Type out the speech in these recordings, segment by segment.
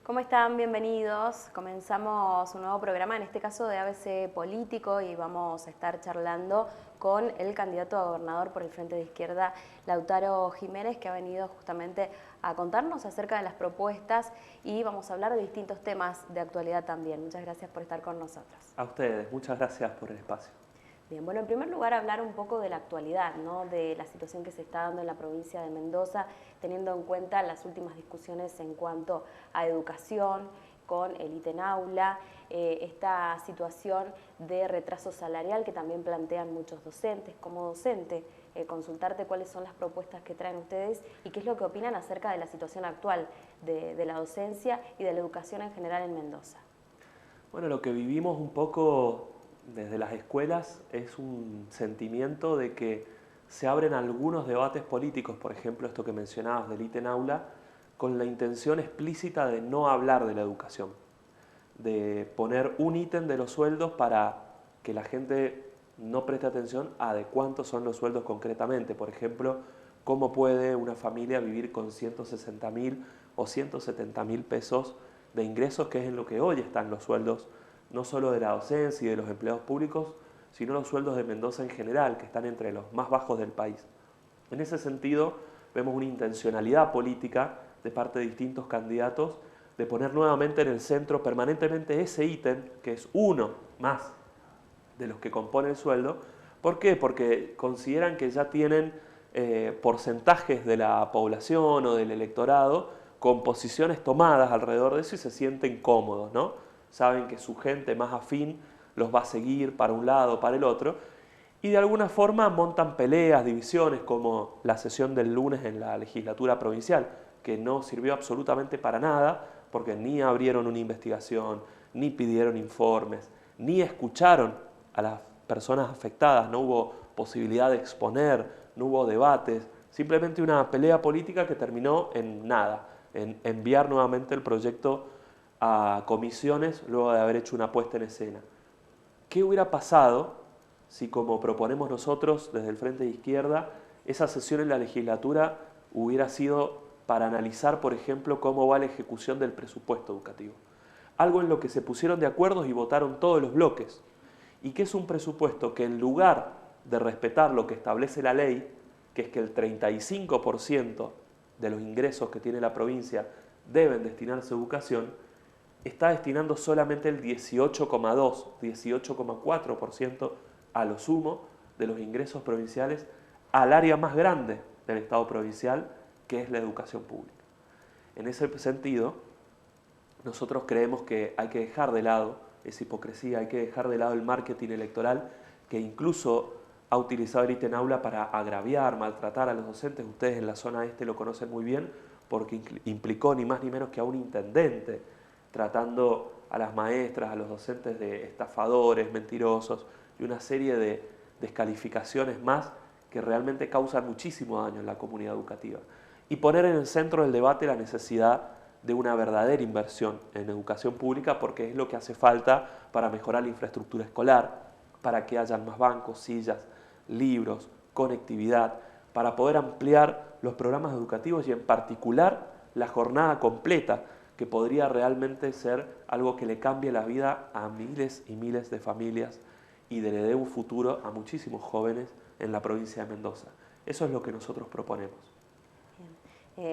¿Cómo están? Bienvenidos. Comenzamos un nuevo programa, en este caso de ABC Político, y vamos a estar charlando con el candidato a gobernador por el Frente de Izquierda, Lautaro Jiménez, que ha venido justamente a contarnos acerca de las propuestas y vamos a hablar de distintos temas de actualidad también. Muchas gracias por estar con nosotros. A ustedes, muchas gracias por el espacio. Bien, bueno, en primer lugar hablar un poco de la actualidad, ¿no? De la situación que se está dando en la provincia de Mendoza, teniendo en cuenta las últimas discusiones en cuanto a educación, con el ítem aula, esta situación de retraso salarial que también plantean muchos docentes. Como docente, consultarte cuáles son las propuestas que traen ustedes y qué es lo que opinan acerca de la situación actual de la docencia y de la educación en general en Mendoza. Bueno, lo que vivimos un poco desde las escuelas es un sentimiento de que se abren algunos debates políticos, por ejemplo, esto que mencionabas del ítem aula, con la intención explícita de no hablar de la educación, de poner un ítem de los sueldos para que la gente no preste atención a de cuántos son los sueldos concretamente. Por ejemplo, cómo puede una familia vivir con 160.000 o 170.000 pesos de ingresos, que es en lo que hoy están los sueldos, no solo de la docencia y de los empleados públicos, sino los sueldos de Mendoza en general, que están entre los más bajos del país. En ese sentido, vemos una intencionalidad política de parte de distintos candidatos de poner nuevamente en el centro permanentemente ese ítem, que es uno más de los que componen el sueldo. ¿Por qué? Porque consideran que ya tienen porcentajes de la población o del electorado con posiciones tomadas alrededor de eso y se sienten cómodos, ¿no? Saben que su gente más afín los va a seguir para un lado o para el otro, y de alguna forma montan peleas, divisiones, como la sesión del lunes en la legislatura provincial, que no sirvió absolutamente para nada, porque ni abrieron una investigación, ni pidieron informes, ni escucharon a las personas afectadas, no hubo posibilidad de exponer, no hubo debates, simplemente una pelea política que terminó en nada, en enviar nuevamente el proyecto a comisiones luego de haber hecho una puesta en escena. ¿Qué hubiera pasado si, como proponemos nosotros desde el Frente de Izquierda, esa sesión en la legislatura hubiera sido para analizar, por ejemplo, cómo va la ejecución del presupuesto educativo? Algo en lo que se pusieron de acuerdo y votaron todos los bloques, y que es un presupuesto que, en lugar de respetar lo que establece la ley, que es que el 35% de los ingresos que tiene la provincia deben destinarse a educación, está destinando solamente el 18,2, 18,4% a lo sumo de los ingresos provinciales al área más grande del Estado provincial, que es la educación pública. En ese sentido, nosotros creemos que hay que dejar de lado esa hipocresía, hay que dejar de lado el marketing electoral que incluso ha utilizado el ítem aula para agraviar, maltratar a los docentes. Ustedes en la zona este lo conocen muy bien, porque implicó ni más ni menos que a un intendente tratando a las maestras, a los docentes de estafadores, mentirosos, y una serie de descalificaciones más que realmente causan muchísimo daño en la comunidad educativa. Y poner en el centro del debate la necesidad de una verdadera inversión en educación pública, porque es lo que hace falta para mejorar la infraestructura escolar, para que hayan más bancos, sillas, libros, conectividad, para poder ampliar los programas educativos y en particular la jornada completa, que podría realmente ser algo que le cambie la vida a miles y miles de familias y le dé un futuro a muchísimos jóvenes en la provincia de Mendoza. Eso es lo que nosotros proponemos.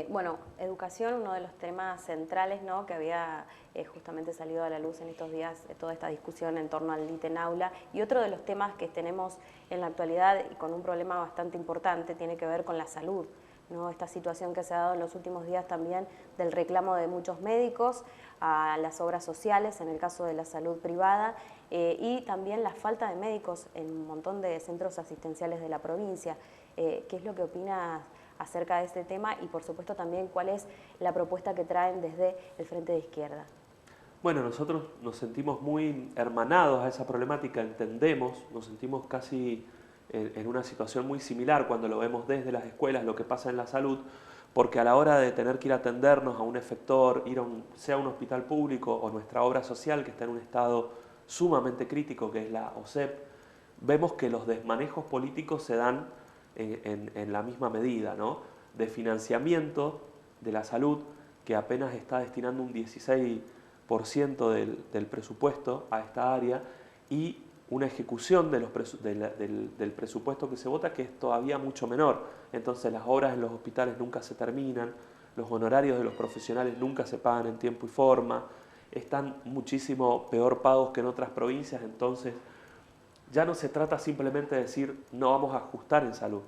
Bueno, educación, uno de los temas centrales, ¿no?, que había justamente salido a la luz en estos días, toda esta discusión en torno al ítem aula, y otro de los temas que tenemos en la actualidad y con un problema bastante importante tiene que ver con la salud, ¿no? Esta situación que se ha dado en los últimos días también del reclamo de muchos médicos a las obras sociales, en el caso de la salud privada, y también la falta de médicos en un montón de centros asistenciales de la provincia. ¿Qué es lo que opinas acerca de este tema y, por supuesto, también cuál es la propuesta que traen desde el Frente de Izquierda? Bueno, nosotros nos sentimos muy hermanados a esa problemática, entendemos, nos sentimos casi en una situación muy similar cuando lo vemos desde las escuelas, lo que pasa en la salud, porque a la hora de tener que ir a atendernos a un efector, ir a sea un hospital público o nuestra obra social, que está en un estado sumamente crítico, que es la OSEP, vemos que los desmanejos políticos se dan en la misma medida, ¿no? De financiamiento de la salud, que apenas está destinando un 16% del presupuesto a esta área y una ejecución de del presupuesto que se vota que es todavía mucho menor. Entonces las obras en los hospitales nunca se terminan, los honorarios de los profesionales nunca se pagan en tiempo y forma, están muchísimo peor pagos que en otras provincias. Entonces ya no se trata simplemente de decir no vamos a ajustar en salud,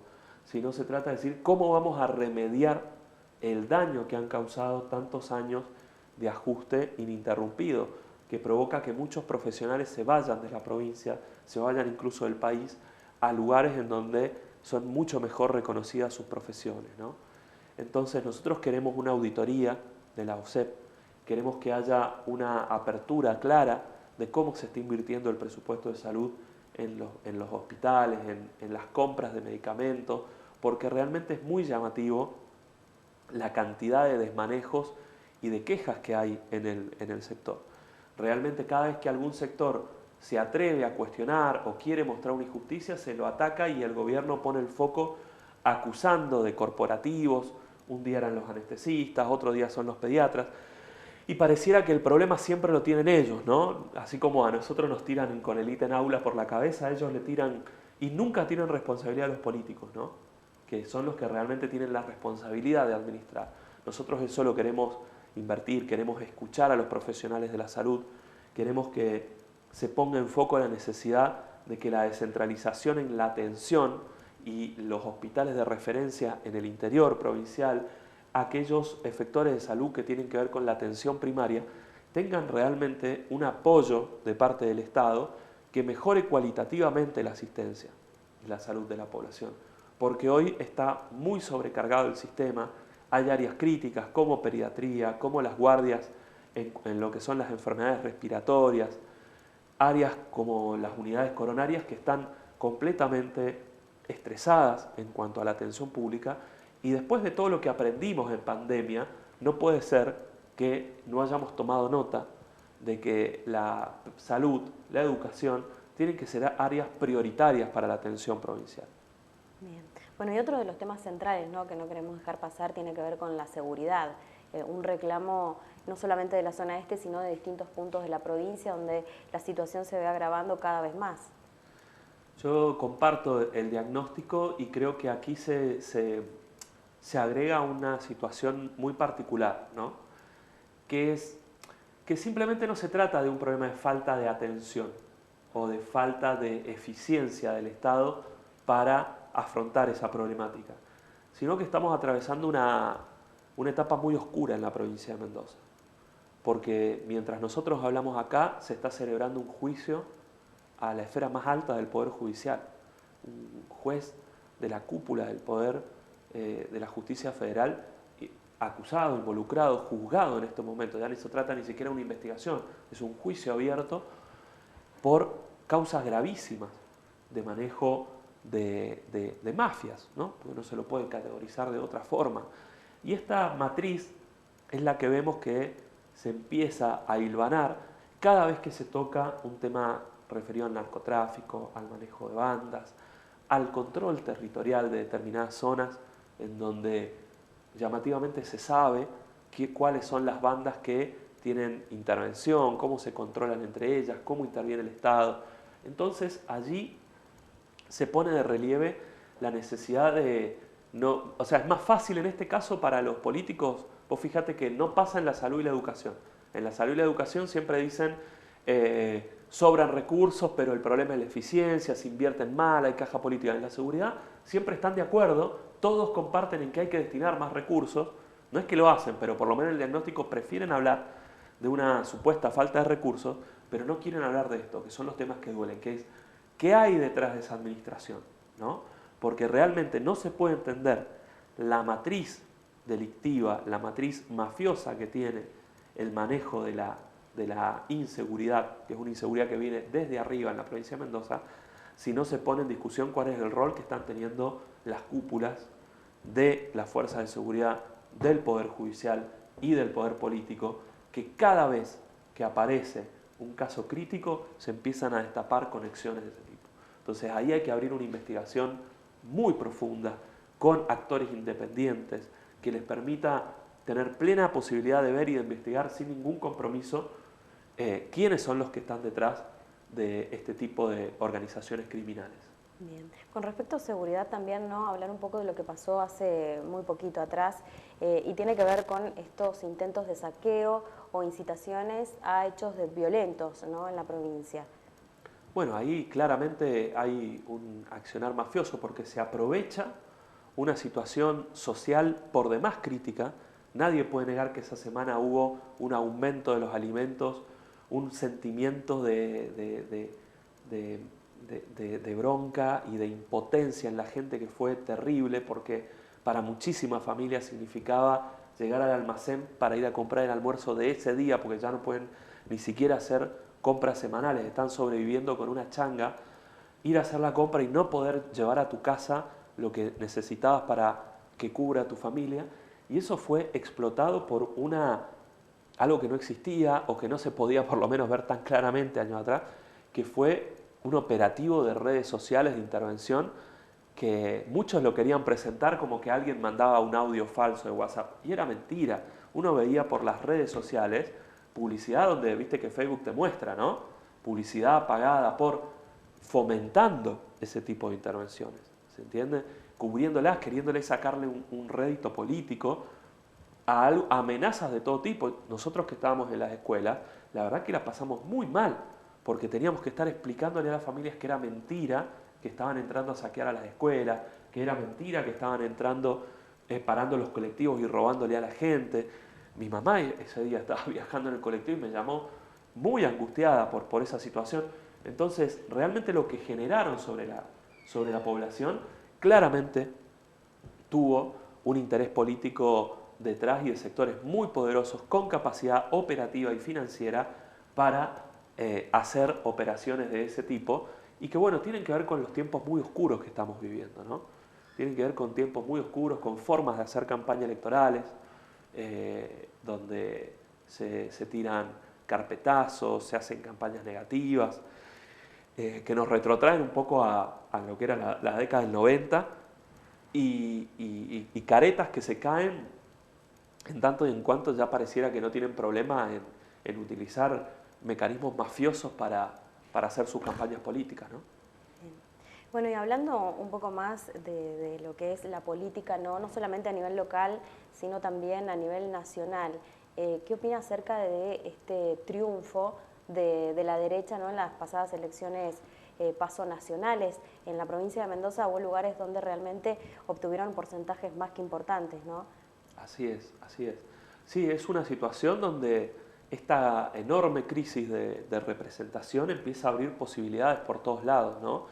sino se trata de decir cómo vamos a remediar el daño que han causado tantos años de ajuste ininterrumpido, que provoca que muchos profesionales se vayan de la provincia, se vayan incluso del país, a lugares en donde son mucho mejor reconocidas sus profesiones, ¿no? Entonces nosotros queremos una auditoría de la OSEP, queremos que haya una apertura clara de cómo se está invirtiendo el presupuesto de salud en los hospitales, en las compras de medicamentos, porque realmente es muy llamativo la cantidad de desmanejos y de quejas que hay en el sector. Realmente cada vez que algún sector se atreve a cuestionar o quiere mostrar una injusticia, se lo ataca y el gobierno pone el foco acusando de corporativos. Un día eran los anestesistas, otro día son los pediatras. Y pareciera que el problema siempre lo tienen ellos, ¿no? Así como a nosotros nos tiran con el ítem aula por la cabeza, ellos le tiran y nunca tienen responsabilidad a los políticos, ¿no? Que son los que realmente tienen la responsabilidad de administrar. Nosotros eso lo queremos invertir, queremos escuchar a los profesionales de la salud, queremos que se ponga en foco la necesidad de que la descentralización en la atención y los hospitales de referencia en el interior provincial, aquellos efectores de salud que tienen que ver con la atención primaria, tengan realmente un apoyo de parte del Estado que mejore cualitativamente la asistencia y la salud de la población. Porque hoy está muy sobrecargado el sistema, hay áreas críticas como pediatría, como las guardias en lo que son las enfermedades respiratorias, áreas como las unidades coronarias que están completamente estresadas en cuanto a la atención pública. Y después de todo lo que aprendimos en pandemia, no puede ser que no hayamos tomado nota de que la salud, la educación, tienen que ser áreas prioritarias para la atención provincial. Bien. Bueno, y otro de los temas centrales, ¿no?, que no queremos dejar pasar tiene que ver con la seguridad. Un reclamo no solamente de la zona este, sino de distintos puntos de la provincia donde la situación se ve agravando cada vez más. Yo comparto el diagnóstico y creo que aquí se agrega una situación muy particular, ¿no? Que es que simplemente no se trata de un problema de falta de atención o de falta de eficiencia del Estado para afrontar esa problemática, sino que estamos atravesando una etapa muy oscura en la provincia de Mendoza, porque mientras nosotros hablamos acá, se está celebrando un juicio a la esfera más alta del Poder Judicial, un juez de la cúpula del Poder de la Justicia Federal, acusado, involucrado, juzgado en estos momentos. Ya no se trata ni siquiera de una investigación, es un juicio abierto por causas gravísimas de manejo de mafias, ¿no? Porque no se lo puede categorizar de otra forma. Y esta matriz es la que vemos que se empieza a hilvanar cada vez que se toca un tema referido al narcotráfico, al manejo de bandas, al control territorial de determinadas zonas en donde llamativamente se sabe cuáles son las bandas que tienen intervención, cómo se controlan entre ellas, cómo interviene el Estado. Entonces allí se pone de relieve la necesidad de no, o sea, es más fácil en este caso para los políticos. Vos fíjate que no pasa en la salud y la educación. En la salud y la educación siempre dicen sobran recursos, pero el problema es la eficiencia, se invierten mal, hay caja política. En la seguridad siempre están de acuerdo, todos comparten en que hay que destinar más recursos. No es que lo hacen, pero por lo menos en el diagnóstico prefieren hablar de una supuesta falta de recursos, pero no quieren hablar de esto, que son los temas que duelen, que es qué hay detrás de esa administración, ¿no? Porque realmente no se puede entender la matriz delictiva, la matriz mafiosa que tiene el manejo de la inseguridad, que es una inseguridad que viene desde arriba en la provincia de Mendoza, si no se pone en discusión cuál es el rol que están teniendo las cúpulas de las fuerzas de seguridad, del Poder Judicial y del Poder Político, que cada vez que aparece un caso crítico se empiezan a destapar conexiones de ese tipo. Entonces ahí hay que abrir una investigación muy profunda con actores independientes que les permita tener plena posibilidad de ver y de investigar sin ningún compromiso quiénes son los que están detrás de este tipo de organizaciones criminales. Bien. Con respecto a seguridad también, ¿no? Hablar un poco de lo que pasó hace muy poquito atrás y tiene que ver con estos intentos de saqueo o incitaciones a hechos violentos, ¿no? En la provincia. Bueno, ahí claramente hay un accionar mafioso porque se aprovecha una situación social por demás crítica. Nadie puede negar que esa semana hubo un aumento de los alimentos, un sentimiento de bronca y de impotencia en la gente que fue terrible porque para muchísimas familias significaba llegar al almacén para ir a comprar el almuerzo de ese día porque ya no pueden ni siquiera hacer compras semanales, están sobreviviendo con una changa, ir a hacer la compra y no poder llevar a tu casa lo que necesitabas para que cubra a tu familia. Y eso fue explotado por algo que no existía o que no se podía por lo menos ver tan claramente años atrás, que fue un operativo de redes sociales de intervención que muchos lo querían presentar como que alguien mandaba un audio falso de WhatsApp. Y era mentira. Uno veía por las redes sociales publicidad donde, viste que Facebook te muestra, ¿no? Publicidad pagada fomentando ese tipo de intervenciones. ¿Se entiende? Cubriéndolas, queriéndoles sacarle un rédito político a amenazas de todo tipo. Nosotros que estábamos en las escuelas, la verdad que la pasamos muy mal, porque teníamos que estar explicándole a las familias que era mentira que estaban entrando a saquear a las escuelas, que era mentira que estaban entrando, parando los colectivos y robándole a la gente. Mi mamá ese día estaba viajando en el colectivo y me llamó muy angustiada por esa situación. Entonces, realmente lo que generaron sobre la población claramente tuvo un interés político detrás y de sectores muy poderosos con capacidad operativa y financiera para hacer operaciones de ese tipo y que, bueno, tienen que ver con los tiempos muy oscuros que estamos viviendo, ¿no? Tienen que ver con tiempos muy oscuros, con formas de hacer campañas electorales, donde se tiran carpetazos, se hacen campañas negativas, que nos retrotraen un poco a lo que era la década del 90 y caretas que se caen en tanto y en cuanto ya pareciera que no tienen problema en utilizar mecanismos mafiosos para hacer sus campañas políticas, ¿no? Bien. Bueno, y hablando un poco más de lo que es la política, no solamente a nivel local, sino también a nivel nacional, ¿qué opina acerca de este triunfo de la derecha, ¿no? En las pasadas elecciones paso nacionales? En la provincia de Mendoza hubo lugares donde realmente obtuvieron porcentajes más que importantes, ¿no? Así es, así es. Sí, es una situación donde esta enorme crisis de representación empieza a abrir posibilidades por todos lados, ¿no?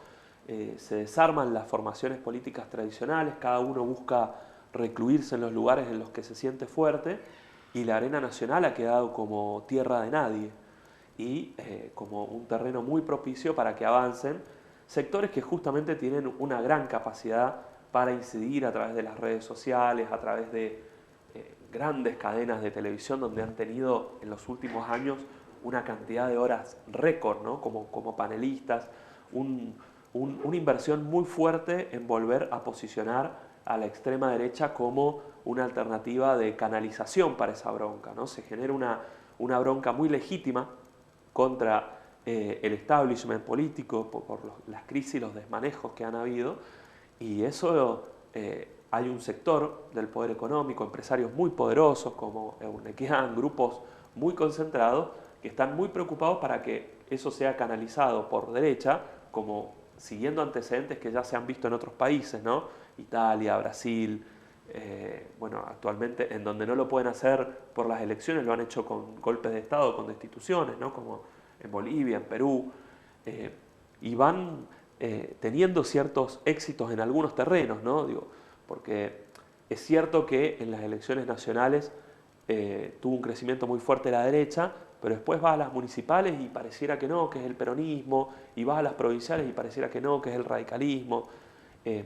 Se desarman las formaciones políticas tradicionales, cada uno busca recluirse en los lugares en los que se siente fuerte y la arena nacional ha quedado como tierra de nadie y como un terreno muy propicio para que avancen sectores que justamente tienen una gran capacidad para incidir a través de las redes sociales, a través de grandes cadenas de televisión donde han tenido en los últimos años una cantidad de horas récord, ¿no? Como panelistas, una inversión muy fuerte en volver a posicionar a la extrema derecha como una alternativa de canalización para esa bronca, ¿no? Se genera una bronca muy legítima contra el establishment político por las crisis y los desmanejos que han habido, y eso hay un sector del poder económico, empresarios muy poderosos como Eurnequian, grupos muy concentrados, que están muy preocupados para que eso sea canalizado por derecha, como siguiendo antecedentes que ya se han visto en otros países, ¿no? Italia, Brasil, bueno, actualmente en donde no lo pueden hacer por las elecciones, lo han hecho con golpes de Estado, con destituciones, ¿no? Como en Bolivia, en Perú, y van teniendo ciertos éxitos en algunos terrenos, ¿no? Digo, porque es cierto que en las elecciones nacionales tuvo un crecimiento muy fuerte la derecha, pero después vas a las municipales y pareciera que no, que es el peronismo, y vas a las provinciales y pareciera que no, que es el radicalismo.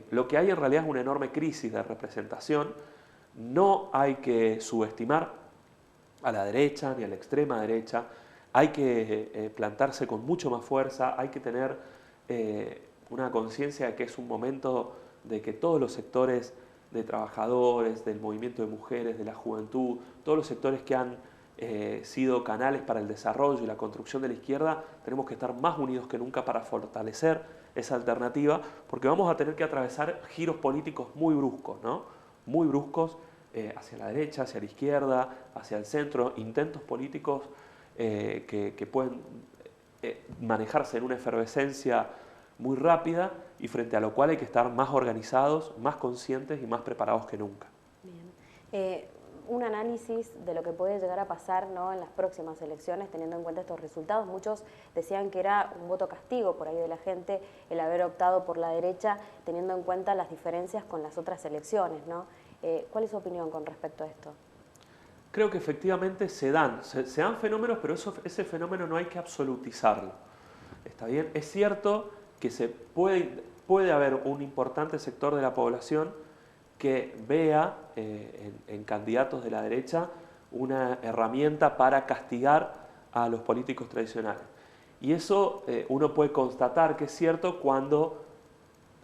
Lo que hay en realidad es una enorme crisis de representación. No hay que subestimar a la derecha ni a la extrema derecha, hay que plantarse con mucho más fuerza, hay que tener una conciencia de que es un momento de que todos los sectores de trabajadores, del movimiento de mujeres, de la juventud, todos los sectores que han sido canales para el desarrollo y la construcción de la izquierda, tenemos que estar más unidos que nunca para fortalecer esa alternativa, porque vamos a tener que atravesar giros políticos muy bruscos, ¿no? Muy bruscos hacia la derecha, hacia la izquierda, hacia el centro, intentos políticos que pueden manejarse en una efervescencia muy rápida y frente a lo cual hay que estar más organizados, más conscientes y más preparados que nunca. Bien. Un análisis de lo que puede llegar a pasar, ¿no?, en las próximas elecciones, teniendo en cuenta estos resultados. Muchos decían que era un voto castigo por ahí de la gente el haber optado por la derecha, teniendo en cuenta las diferencias con las otras elecciones, ¿no? ¿Cuál es su opinión con respecto a esto? Creo que efectivamente se dan fenómenos, pero ese fenómeno no hay que absolutizarlo. ¿Está bien? Es cierto que puede haber un importante sector de la población que vea en candidatos de la derecha una herramienta para castigar a los políticos tradicionales. Y eso uno puede constatar que es cierto cuando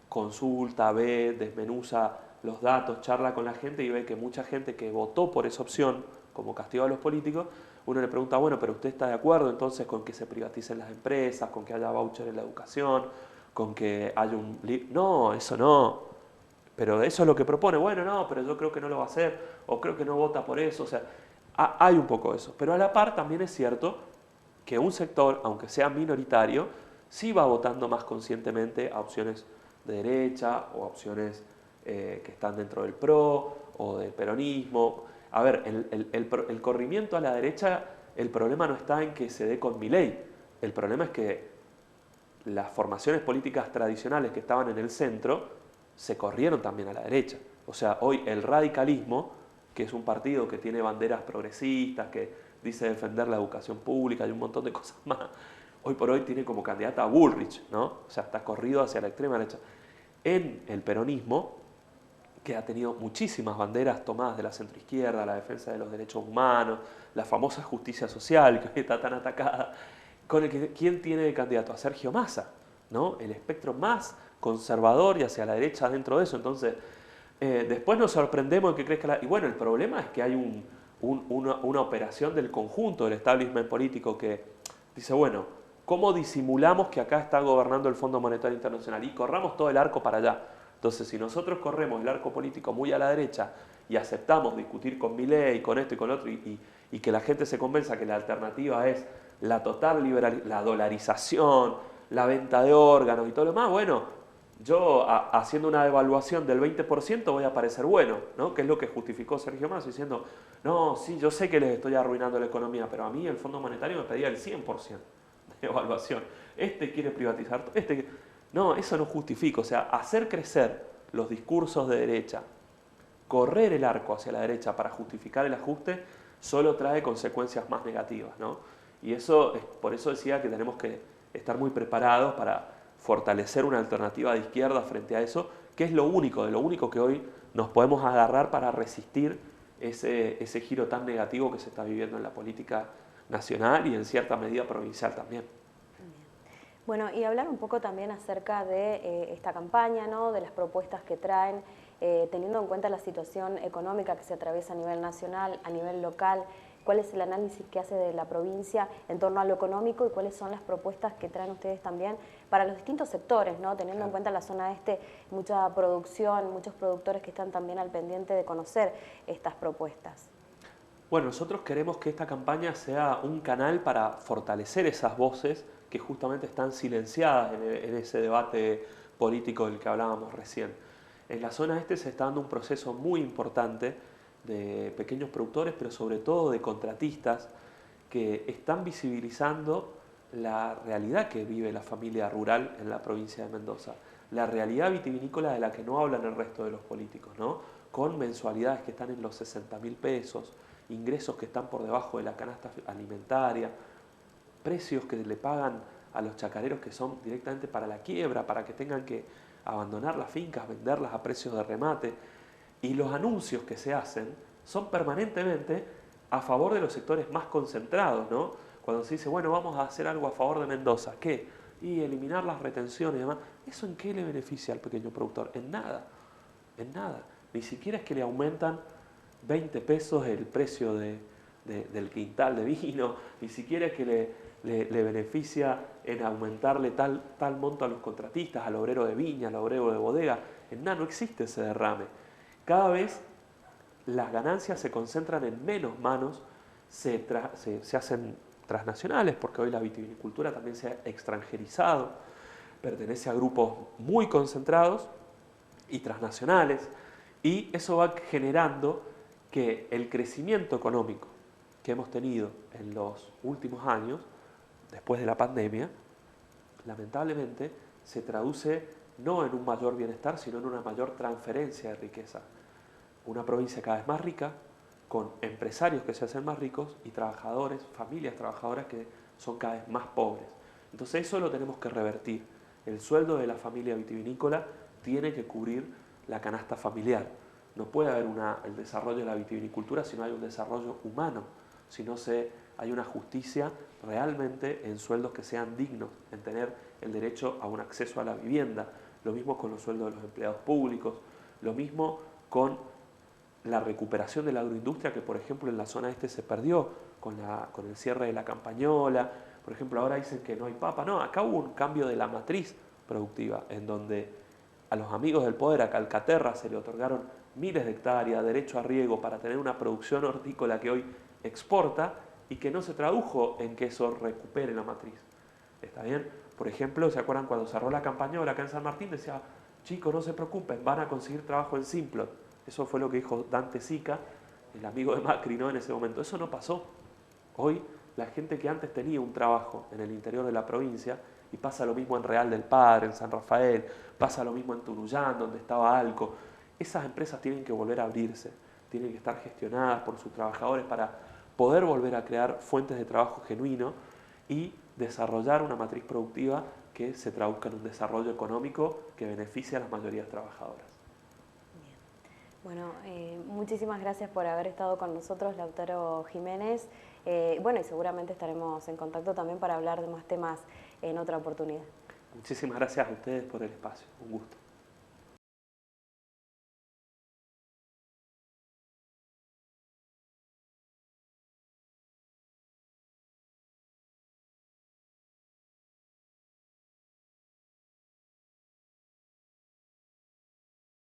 consulta, ve, desmenuza los datos, charla con la gente y ve que mucha gente que votó por esa opción como castigo a los políticos, uno le pregunta, bueno, pero ¿usted está de acuerdo entonces con que se privaticen las empresas, con que haya voucher en la educación, con que haya un... No, eso no. Pero eso es lo que propone. Bueno, no, pero yo creo que no lo va a hacer, o creo que no vota por eso. O sea, hay un poco eso. Pero a la par también es cierto que un sector, aunque sea minoritario, sí va votando más conscientemente a opciones de derecha o a opciones que están dentro del PRO o del peronismo. A ver, el corrimiento a la derecha, el problema no está en que se dé con Milei. El problema es que las formaciones políticas tradicionales que estaban en el centro se corrieron también a la derecha. O sea, hoy el radicalismo, que es un partido que tiene banderas progresistas, que dice defender la educación pública y un montón de cosas más, hoy por hoy tiene como candidata a Bullrich, ¿no? O sea, está corrido hacia la extrema derecha. En el peronismo, que ha tenido muchísimas banderas tomadas de la centroizquierda, la defensa de los derechos humanos, la famosa justicia social, que hoy está tan atacada, ¿quién tiene de candidato? A Sergio Massa, ¿no? El espectro más conservador y hacia la derecha dentro de eso. Entonces, después nos sorprendemos en que crezca y bueno, el problema es que hay una operación del conjunto del establishment político que dice, bueno, ¿cómo disimulamos que acá está gobernando el Fondo Monetario Internacional? Y corramos todo el arco para allá. Entonces, si nosotros corremos el arco político muy a la derecha y aceptamos discutir con Milei, con esto y con lo otro, y que la gente se convenza que la alternativa es la total la dolarización, la venta de órganos y todo lo demás, bueno, yo haciendo una evaluación del 20% voy a parecer bueno, ¿no? Que es lo que justificó Sergio Massa diciendo, no, sí, yo sé que les estoy arruinando la economía, pero a mí el Fondo Monetario me pedía el 100% de evaluación. Este quiere privatizar, No, eso no justifica. O sea, hacer crecer los discursos de derecha, correr el arco hacia la derecha para justificar el ajuste, solo trae consecuencias más negativas, ¿no? Y eso, por eso decía que tenemos que estar muy preparados para fortalecer una alternativa de izquierda frente a eso, que es lo único que hoy nos podemos agarrar para resistir ese giro tan negativo que se está viviendo en la política nacional y en cierta medida provincial también. Bueno, y hablar un poco también acerca de esta campaña, ¿no?, de las propuestas que traen, teniendo en cuenta la situación económica que se atraviesa a nivel nacional, a nivel local. ¿Cuál es el análisis que hace de la provincia en torno a lo económico y cuáles son las propuestas que traen ustedes también para los distintos sectores, ¿no? Teniendo en cuenta la zona este, mucha producción, muchos productores que están también al pendiente de conocer estas propuestas? Bueno, nosotros queremos que esta campaña sea un canal para fortalecer esas voces que justamente están silenciadas en ese debate político del que hablábamos recién. En la zona este se está dando un proceso muy importante de pequeños productores, pero sobre todo de contratistas que están visibilizando la realidad que vive la familia rural en la provincia de Mendoza, la realidad vitivinícola de la que no hablan el resto de los políticos, ¿no? Con mensualidades que están en los 60.000 pesos, ingresos que están por debajo de la canasta alimentaria, precios que le pagan a los chacareros que son directamente para la quiebra, para que tengan que abandonar las fincas, venderlas a precios de remate. Y los anuncios que se hacen son permanentemente a favor de los sectores más concentrados, ¿no? Cuando se dice, bueno, vamos a hacer algo a favor de Mendoza, ¿qué? Y eliminar las retenciones y demás. ¿Eso en qué le beneficia al pequeño productor? En nada, en nada. Ni siquiera es que le aumentan 20 pesos el precio del quintal de vino, ni siquiera es que le beneficia en aumentarle tal monto a los contratistas, al obrero de viña, al obrero de bodega. En nada, no existe ese derrame. Cada vez las ganancias se concentran en menos manos, se hacen transnacionales, porque hoy la vitivinicultura también se ha extranjerizado, pertenece a grupos muy concentrados y transnacionales, y eso va generando que el crecimiento económico que hemos tenido en los últimos años, después de la pandemia, lamentablemente se traduce no en un mayor bienestar, sino en una mayor transferencia de riqueza. Una provincia cada vez más rica, con empresarios que se hacen más ricos y trabajadores, familias trabajadoras que son cada vez más pobres. Entonces eso lo tenemos que revertir. El sueldo de la familia vitivinícola tiene que cubrir la canasta familiar. No puede haber el desarrollo de la vitivinicultura si no hay un desarrollo humano, si no hay una justicia realmente en sueldos que sean dignos, en tener el derecho a un acceso a la vivienda. Lo mismo con los sueldos de los empleados públicos, lo mismo con la recuperación de la agroindustria que, por ejemplo, en la zona este se perdió con el cierre de la campañola. Por ejemplo, ahora dicen que no hay papa. No, acá hubo un cambio de la matriz productiva, en donde a los amigos del poder, a Calcaterra, se le otorgaron miles de hectáreas, derecho a riego para tener una producción hortícola que hoy exporta y que no se tradujo en que eso recupere la matriz. ¿Está bien? Por ejemplo, ¿se acuerdan cuando cerró la campañola acá en San Martín? Decía, chicos, no se preocupen, van a conseguir trabajo en Simplot. Eso fue lo que dijo Dante Sica, el amigo de Macri, ¿no? En ese momento. Eso no pasó. Hoy, la gente que antes tenía un trabajo en el interior de la provincia, y pasa lo mismo en Real del Padre, en San Rafael, pasa lo mismo en Tunuyán, donde estaba Alco, esas empresas tienen que volver a abrirse, tienen que estar gestionadas por sus trabajadores para poder volver a crear fuentes de trabajo genuino y desarrollar una matriz productiva que se traduzca en un desarrollo económico que beneficie a las mayorías trabajadoras. Bueno, muchísimas gracias por haber estado con nosotros, Lautaro Jiménez. Bueno, y seguramente estaremos en contacto también para hablar de más temas en otra oportunidad. Muchísimas gracias a ustedes por el espacio. Un gusto.